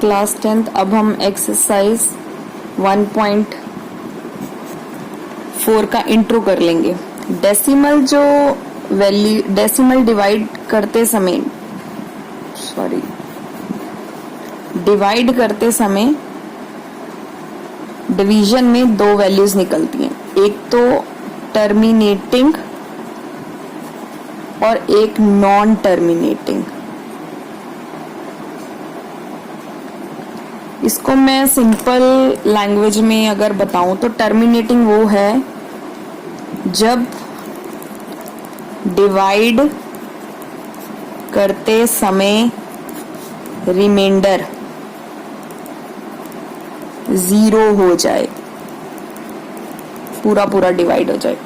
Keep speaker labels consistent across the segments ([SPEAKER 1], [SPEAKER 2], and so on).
[SPEAKER 1] Class 10th। अब हम exercise 1.4 का इंट्रो कर लेंगे। डेसिमल जो वैल्यू, डेसिमल डिवाइड करते समय डिवीजन में दो वैल्यूज निकलती हैं, एक तो टर्मिनेटिंग और एक नॉन टर्मिनेटिंग। इसको मैं सिंपल लैंग्वेज में अगर बताऊं तो टर्मिनेटिंग वो है जब डिवाइड करते समय रिमाइंडर 0 हो जाए, पूरा डिवाइड हो जाए,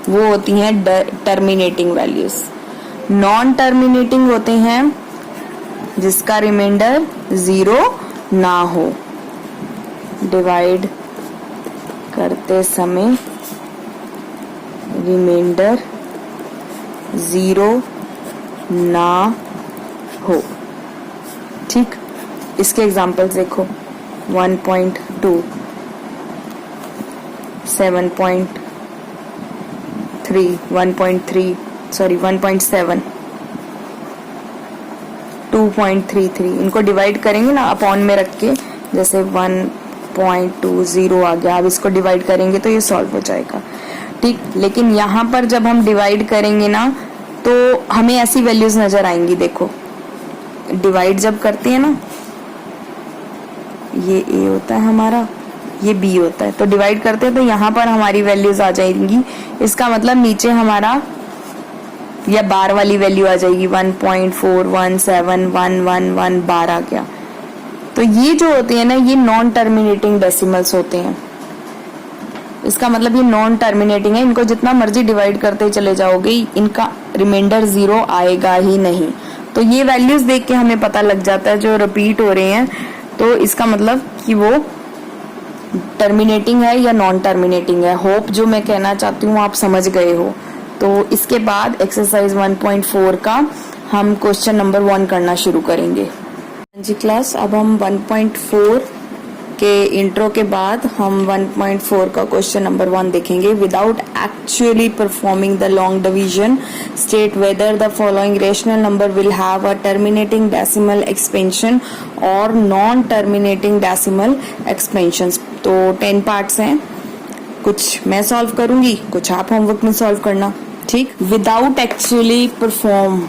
[SPEAKER 1] वो होती हैं टर्मिनेटिंग वैल्यूज। नॉन टर्मिनेटिंग होते हैं जिसका रिमाइंडर 0 ना हो, डिवाइड करते समय रिमाइंडर 0 ना हो। ठीक, इसके एग्जांपल्स देखो। 1.2, 7.3, 1.3 सॉरी 1.7, 2.33। इनको डिवाइड करेंगे ना अपॉन में रख के, जैसे 1.20 आ गया। अब इसको डिवाइड करेंगे तो ये सॉल्व हो जाएगा। ठीक, लेकिन यहाँ पर जब हम डिवाइड करेंगे ना तो हमें ऐसी वैल्यूज नजर आएंगी। देखो, डिवाइड जब करते हैं ना, ये ए होता है हमारा, ये बी होता है, तो डिवाइड करते हैं तो यहाँ पर हमारी वैल्यूज आ जाएंगी। इसका मतलब नीचे हमारा या बार वाली वैल्यू आ जाएगी, 1.417111 बार आ गया। तो ये जो होते हैं ना, ये नॉन टर्मिनेटिंग डेसिमल्स होते हैं। इसका मतलब ये नॉन टर्मिनेटिंग है, इनको जितना मर्जी डिवाइड करते चले जाओगे, इनका रिमाइंडर 0 आएगा ही नहीं। तो ये वैल्यूज देख के हमें पता लग जाता है जो रिपीट हो रहे हैं, तो इसका मतलब कि वो टर्मिनेटिंग है या नॉन टर्मिनेटिंग है। होप जो मैं कहना चाहती हूँ आप समझ गए हो। तो इसके बाद एक्सरसाइज 1.4 का हम क्वेश्चन नंबर 1 करना शुरू करेंगे। जी क्लास, अब हम 1.4 के इंट्रो के बाद हम 1.4 का क्वेश्चन नंबर 1 देखेंगे। Without actually performing the long division, state whether the following rational number will have a terminating decimal expansion और नॉन टर्मिनेटिंग डेसिमल एक्सपेंशंस। तो 10 पार्ट्स हैं, कुछ मैं सॉल्व करूंगी, कुछ आप होमवर्क में सॉल्व करना। ठीक, without actually perform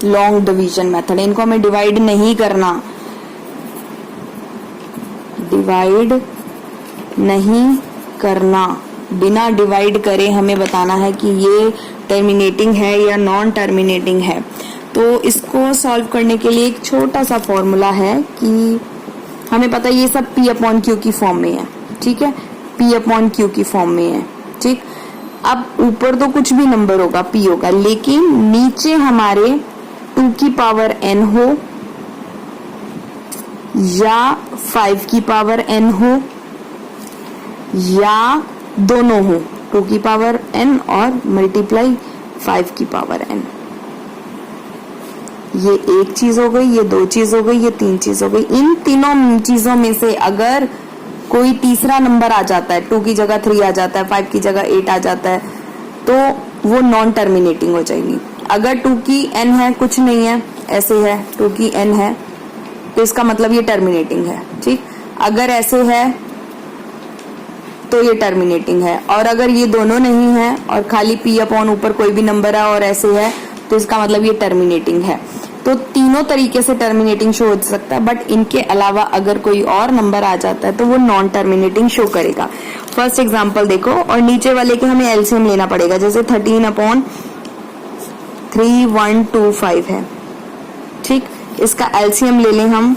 [SPEAKER 1] long division method, इनको हमें डिवाइड नहीं करना, डिवाइड नहीं करना, बिना डिवाइड करे हमें बताना है कि ये टर्मिनेटिंग है या नॉन टर्मिनेटिंग है। तो इसको सॉल्व करने के लिए एक छोटा सा फॉर्मूला है कि हमें पता है ये सब P अपॉन Q की फॉर्म में है। ठीक है, P अपॉन Q की फॉर्म में है। ठीक, अब ऊपर तो कुछ भी नंबर होगा, P होगा, लेकिन नीचे हमारे 2 की पावर n हो या 5 की पावर n हो या दोनों हो, 2 की पावर n और मल्टीप्लाई 5 की पावर n। ये एक चीज हो गई, ये 2 चीज हो गई, ये 3 चीज हो गई। इन तीनों चीजों में से अगर कोई तीसरा नंबर आ जाता है, 2 की जगह 3 आ जाता है, 5 की जगह 8 आ जाता है, तो वो नॉन टर्मिनेटिंग हो जाएगी। अगर 2 की n है, कुछ नहीं है, ऐसे है, 2 की n है, तो इसका मतलब ये टर्मिनेटिंग है। ठीक, अगर ऐसे है तो ये टर्मिनेटिंग है, और अगर ये दोनों नहीं है और खाली P अपॉन ऊपर कोई भी नंबर है और ऐसे है, तो इसका मतलब ये टर्मिनेटिंग है। तो तीनों तरीके से टर्मिनेटिंग शो हो सकता है, बट इनके अलावा अगर कोई और नंबर आ जाता है तो वो नॉन टर्मिनेटिंग शो करेगा। फर्स्ट एग्जांपल देखो, और नीचे वाले के हमें एलसीएम लेना पड़ेगा। जैसे 13 अपॉन 3125 है। ठीक, इसका एलसीएम ले लें हम,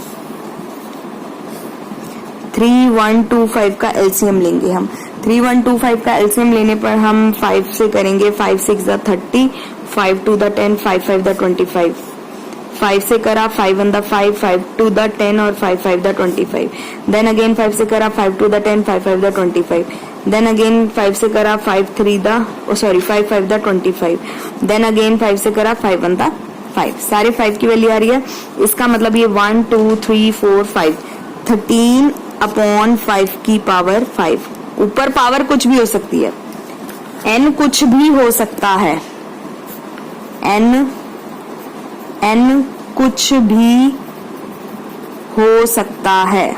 [SPEAKER 1] 3125 का एलसीएम लेंगे हम। 3125 का एलसीएम लेने पर हम 5 से करेंगे, 5 6 द 30, 5 2 द 10, 5 5 द 25। 5 से करा 5 1 द 5, 5 2 द 10 और 5 5 द 25। देन अगेन 5 से करा 5 2 द 10, 5 5 द 25। देन अगेन 5 से करा 5 3 द 5 5 द 25। देन अगेन 5 से करा 5 1 द 5। सारे 5 की वैल्यू आ रही है। इसका मतलब ये 1 2 3 4 5 13 अपॉन 5 की पावर 5। ऊपर पावर कुछ भी हो सकती है, n कुछ भी हो सकता है, n कुछ भी हो सकता है,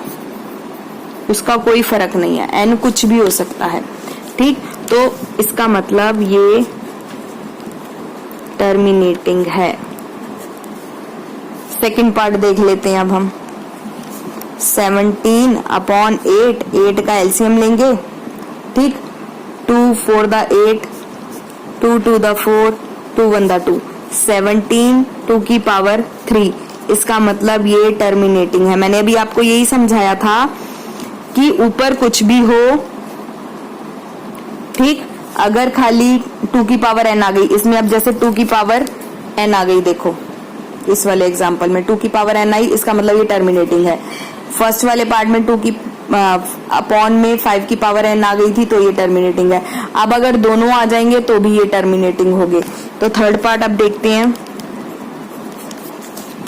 [SPEAKER 1] उसका कोई फर्क नहीं है, n कुछ भी हो सकता है। ठीक, तो इसका मतलब ये टर्मिनेटिंग है। सेकंड पार्ट देख लेते हैं अब हम। 17 अपॉन 8, 8 का एलसीएम लेंगे। ठीक, 2 4 द 8, 2 2 द 4, 2 1 द 2, 17 2 की पावर 3। इसका मतलब ये टर्मिनेटिंग है। मैंने अभी आपको यही समझाया था कि ऊपर कुछ भी हो, ठीक, अगर खाली 2 की पावर n आ गई, इसमें अब जैसे 2 की पावर n आ गई, देखो इस वाले एग्जांपल में 2 की पावर n आई, इसका मतलब ये टर्मिनेटिंग है। फर्स्ट वाले पार्ट में 2 की अपॉन में 5 की पावर n आ गई थी, तो ये टर्मिनेटिंग है। अब अगर दोनों आ जाएंगे तो भी ये टर्मिनेटिंग होगी। तो थर्ड पार्ट अब देखते हैं।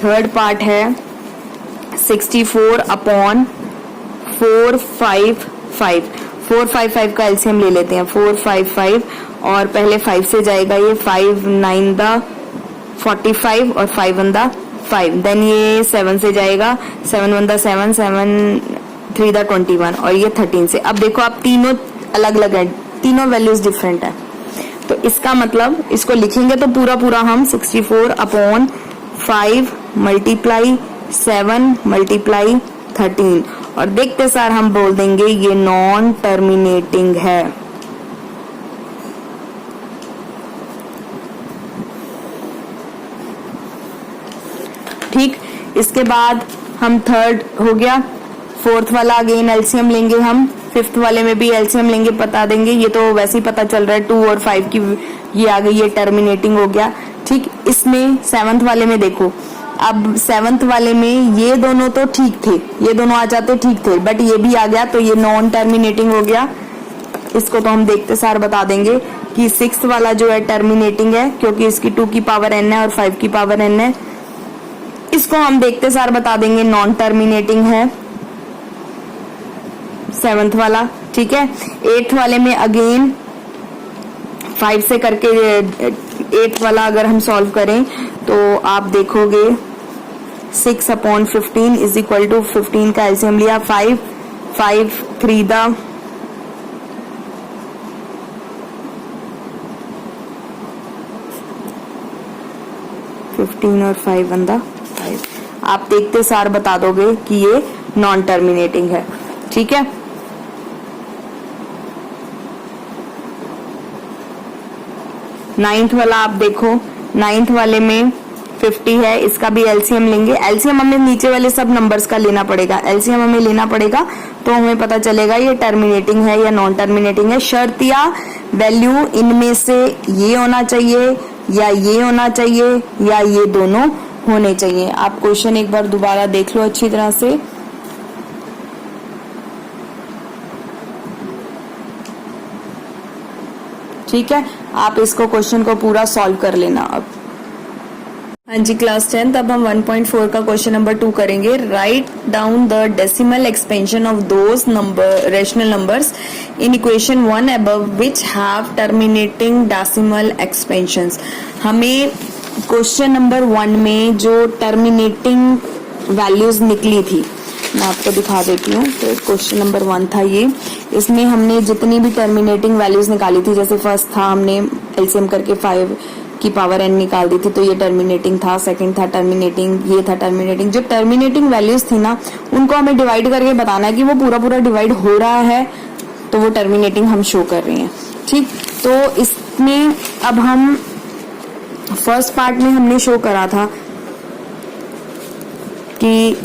[SPEAKER 1] थर्ड पार्ट है 64 अपॉन 4 5 5। 4 5 5 का एलसीएम ले लेते हैं। 4 5 5 और पहले 5 से जाएगा ये, 5 9 द 45 और 5 1 द 5। देन ये 7 से जाएगा, 7 1 द 7, 7 3 द 21 और ये 13 से। अब देखो आप तीनों अलग अलग है, तीनों वैल्यूज डिफरेंट है। तो इसका मतलब इसको लिखेंगे तो पूरा पूरा हम 64 अपॉन 5 मल्टीप्लाई 7 मल्टीप्लाई 13 और देखते सार हम बोल देंगे ये नॉन टर्मिनेटिंग है। ठीक, इसके बाद हम थर्ड हो गया। फोर्थ वाला अगेन एलसीएम लेंगे हम, फिफ्थ वाले में भी एलसीएम लेंगे, बता देंगे। ये तो वैसे ही पता चल रहा है 2 और 5 की ये आ गई, ये टर्मिनेटिंग हो गया। ठीक, इसमें सेवंथ वाले में देखो, अब सेवंथ वाले में ये दोनों तो ठीक थे, ये दोनों आ जाते ठीक थे, बट ये भी आ गया तो ये नॉन टर्मिनेटिंग हो गया। इसको तो हम देखते सार बता देंगे कि सिक्स्थ वाला जो है टर्मिनेटिंग है, क्योंकि इसकी 2 की पावर n है और 5 की पावर n है। इसको हम देखते सार बता देंगे नॉन टर्मिनेटिंग है सेवंथ वाला। ठीक है, एट्थ वाले में अगेन 5 से करके एट्थ वाला अगर हम सॉल्व करें तो आप देखोगे 6 अपॉन 15 इज इक्वल टू 15 का एलसीएम लिया, 5 5 3 द 15 और 5 वन द 5। आप देखते सार बता दोगे कि ये नॉन टर्मिनेटिंग है। ठीक है, नाइन्थ वाला आप देखो, नाइन्थ वाले में 50 है, इसका भी एलसीएम लेंगे। एलसीएम हमें नीचे वाले सब नंबर्स का लेना पड़ेगा, एलसीएम हमें लेना पड़ेगा तो हमें पता चलेगा ये टर्मिनेटिंग है या नॉन टर्मिनेटिंग है। शर्त या वैल्यू इनमें से ये होना चाहिए या ये होना चाहिए या ये दोनों होने चाहिए। आप क्वेश्चन एक बार दोबारा देख लो अच्छी तरह से। ठीक है, आप इसको क्वेश्चन को पूरा सॉल्व कर लेना। अब हाँ जी, क्लास 10th, अब हम 1.4 का क्वेश्चन नंबर 2 करेंगे। Write down the decimal expansion of those number rational numbers in equation 1 above which have terminating decimal expansions. हमें क्वेश्चन नंबर 1 में जो टर्मिनेटिंग वैल्यूज निकली थी, मैं आपको दिखा देती हूँ। तो क्वेश्चन नंबर 1 था ये, इसमें हमने जितनी भी टर्मिनेटिंग वैल्यूज निकाली थी, जैसे फर्स्ट था हमने एलसीएम करके 5 की पावर n निकाल दी थी, तो ये टर्मिनेटिंग था। सेकंड था टर्मिनेटिंग, ये था टर्मिनेटिंग। जो टर्मिनेटिंग वैल्यूज थी ना, उनको हमें डिवाइड करके बताना है कि वो पूरा पूरा डिवाइड हो रहा है, तो वो टर्मिनेटिंग हम शो कर रहे हैं। ठीक, तो इसमें अब हम फर्स्ट पार्ट में हमने शो करा था कि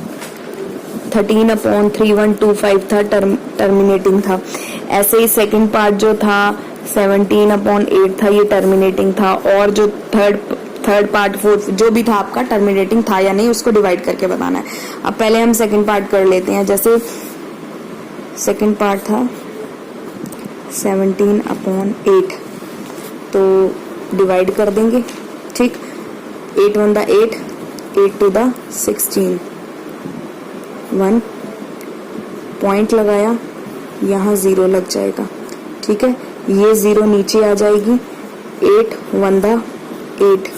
[SPEAKER 1] 13 अपॉन 3125 था, टर्मिनेटिंग था। ऐसे ही सेकंड पार्ट जो था 17 अपॉन 8 था, ये टर्मिनेटिंग था। और जो थर्ड पार्ट फोर्थ जो भी था आपका टर्मिनेटिंग था या नहीं, उसको डिवाइड करके बताना है। अब पहले हम सेकंड पार्ट कर लेते हैं। जैसे सेकंड पार्ट था 17 अपॉन 8, तो डिवाइड कर देंगे। ठीक, 8 1 द 8, 8 2 द 16, 1 पॉइंट लगाया, यहाँ 0 लग जाएगा, ठीक है। ये 0 नीचे आ जाएगी, 8 1 8,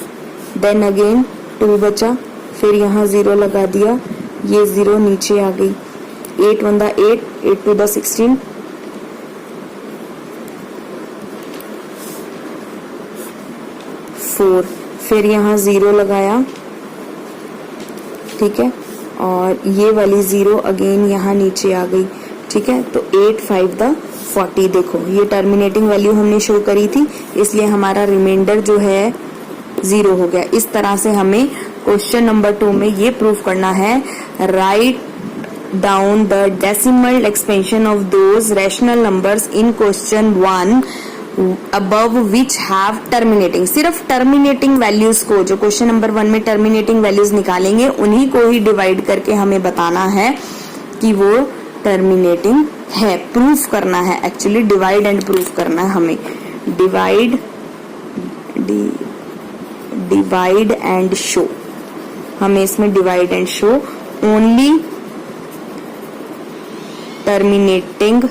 [SPEAKER 1] देन अगेन 2 बचा, फिर यहाँ 0 लगा दिया, ये 0 नीचे आ गई, 8 1 8, 8 2 16, 4, फिर यहाँ 0 लगाया, ठीक है, और ये वाली 0 अगेन यहाँ नीचे आ गई, ठीक है। तो 8 5 40, देखो ये टर्मिनेटिंग वैल्यू हमने शो करी थी, इसलिए हमारा रिमाइंडर जो है 0 हो गया। इस तरह से हमें क्वेश्चन नंबर 2 में ये प्रूफ करना है, write down the decimal expansion of those rational numbers in question 1 above which have terminating। सिर्फ टर्मिनेटिंग वैल्यूज को, जो क्वेश्चन नंबर 1 में टर्मिनेटिंग वैल्यूज निकालेंगे, उन्हीं को ही डिवाइड करके हमें बताना है कि वो टर्मिनेटिंग है, प्रूफ करना है। एक्चुअली डिवाइड एंड प्रूफ करना है हमें, डिवाइड एंड शो, हमें इसमें divide and show only terminating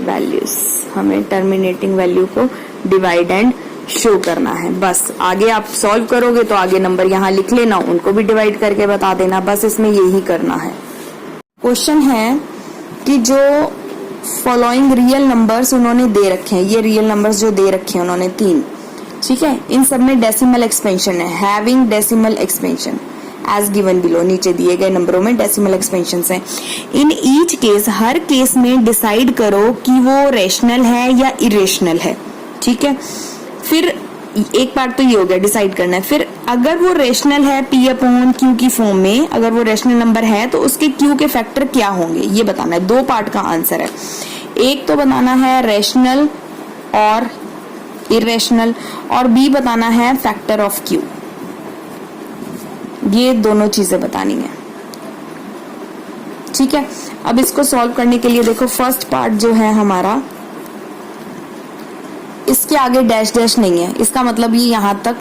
[SPEAKER 1] values, हमें टर्मिनेटिंग वैल्यू को डिवाइड एंड शो करना है। बस आगे आप सॉल्व करोगे तो आगे नंबर यहाँ लिख लेना, उनको भी डिवाइड करके बता देना, बस इसमें यही करना है। क्वेश्चन है कि जो फॉलोइंग रियल नंबर्स उन्होंने दे रखे हैं, ये रियल नंबर्स जो दे रखे हैं उन्होंने 3, ठीक है, इन सब में डेसिमल एक्सपेंशन है, having decimal expansion as given below, नीचे दिए गए नंबरों में डेसिमल एक्सपेंशन हैं। इन ईच केस, हर केस में डिसाइड करो कि वो रेशनल है या इरेशनल है, ठीक है। फिर एक पार्ट तो ये हो गया, डिसाइड करना है। फिर अगर वो रेशनल है P/Q की फॉर्म में, अगर वो रेशनल नंबर है तो उसके Q के फैक्टर क्या होंगे, ये बताना है। 2 पार्ट का आंसर है, एक तो बताना है रेशनल और इरेशनल, और B बताना है फैक्टर ऑफ Q। ये दोनों चीजें बतानी है, ठीक है। अब इसको सॉल्व करने के लिए देखो, फर्स्ट पार्ट जो है हमारा, इसके आगे डैश डैश नहीं है, इसका मतलब ये यहां तक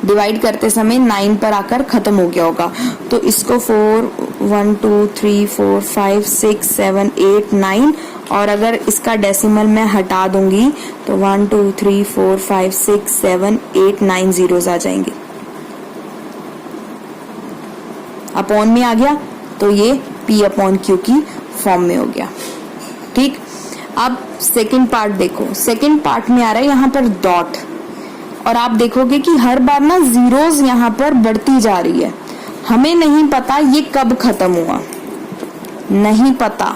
[SPEAKER 1] डिवाइड करते समय 9 पर आकर खत्म हो गया होगा। तो इसको 4 1 2 3 4 5 6 7 8 9, और अगर इसका डेसिमल मैं हटा दूंगी तो 1 2 3 4 5 6 7 8 9 जीरोस आ जाएंगे, अपॉन में आ गया, तो ये P/Q की फॉर्म में हो गया, ठीक। अब सेकंड पार्ट देखो, सेकंड पार्ट में आ रहा है यहाँ पर डॉट, और आप देखोगे कि हर बार ना जीरोस यहाँ पर बढ़ती जा रही है। हमें नहीं पता ये कब खत्म हुआ, नहीं पता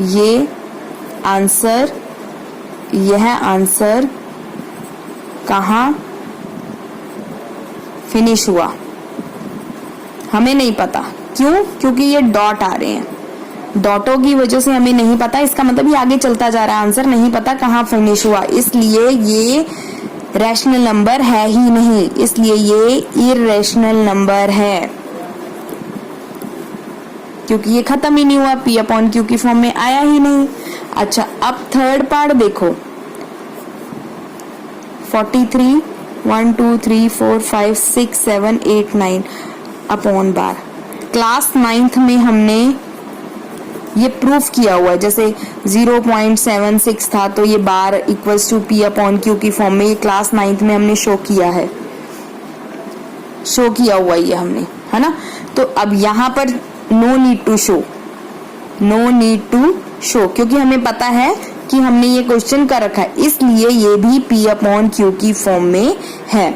[SPEAKER 1] ये आंसर, यह आंसर कहाँ फिनिश हुआ, हमें नहीं पता। क्यों? क्योंकि ये डॉट आ रहे हैं, डॉटों की वजह से हमें नहीं पता, इसका मतलब ये आगे चलता जा रहा है, आंसर नहीं पता कहाँ फिनिश हुआ, इसलिए ये रैशनल नंबर है ही नहीं, इसलिए ये इरेशनल नंबर है, क्योंकि ये खत्म ही नहीं हुआ, P/Q की फॉर्म में आया ही नहीं। अच्छा, अब थर्ड पार्ट देखो, 43 1 2 3 4 5 6 7 8 9 अपॉन बार। क्लास 9th में हमने ये प्रूफ किया हुआ है, जैसे 0.76 था तो ये बार इक्वल्स टू P/Q की फॉर्म में, ये क्लास 9th में हमने शो किया है, शो किया हुआ ये हमने, है ना। तो अब यहाँ पर no need to show, no need to show, क्योंकि हमें पता है कि हमने ये क्वेश्चन कर रखा है, इसलिए ये भी P/Q की फॉर्म में है।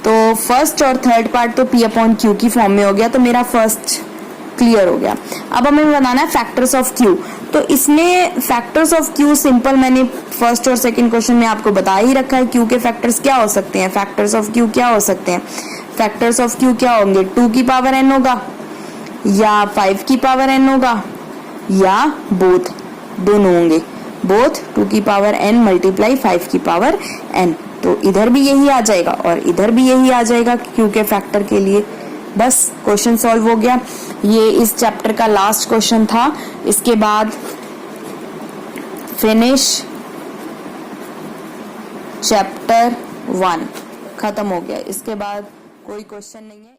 [SPEAKER 1] तो फर्स्ट और थर्ड पार्ट तो P/Q की फॉर्म में हो गया, तो मेरा फर्स्ट क्लियर हो गया। अब हमें बताना है फैक्टर्स ऑफ Q। तो इसमें फैक्टर्स ऑफ Q सिंपल मैंने फर्स्ट और सेकंड क्वेश्चन में आपको बता ही रखा है। Q के फैक्टर्स क्या हो सकते हैं, फैक्टर्स ऑफ Q क्या हो सकते हैं, फैक्टर्स ऑफ Q क्या होंगे, 2 की पावर n होगा, या 5 की पावर n होगा, या बोथ, दोनों होंगे, बोथ 2 की पावर n मल्टीप्लाई 5 की पावर n। तो इधर भी यही आ जाएगा और इधर भी यही आ जाएगा Q के फैक्टर के लिए। बस क्वेश्चन सॉल्व हो गया। ये इस चैप्टर का लास्ट क्वेश्चन था। इसके बाद फिनिश चैप्टर 1 खत्म हो गया। इसके बाद कोई क्वेश्चन नहीं है।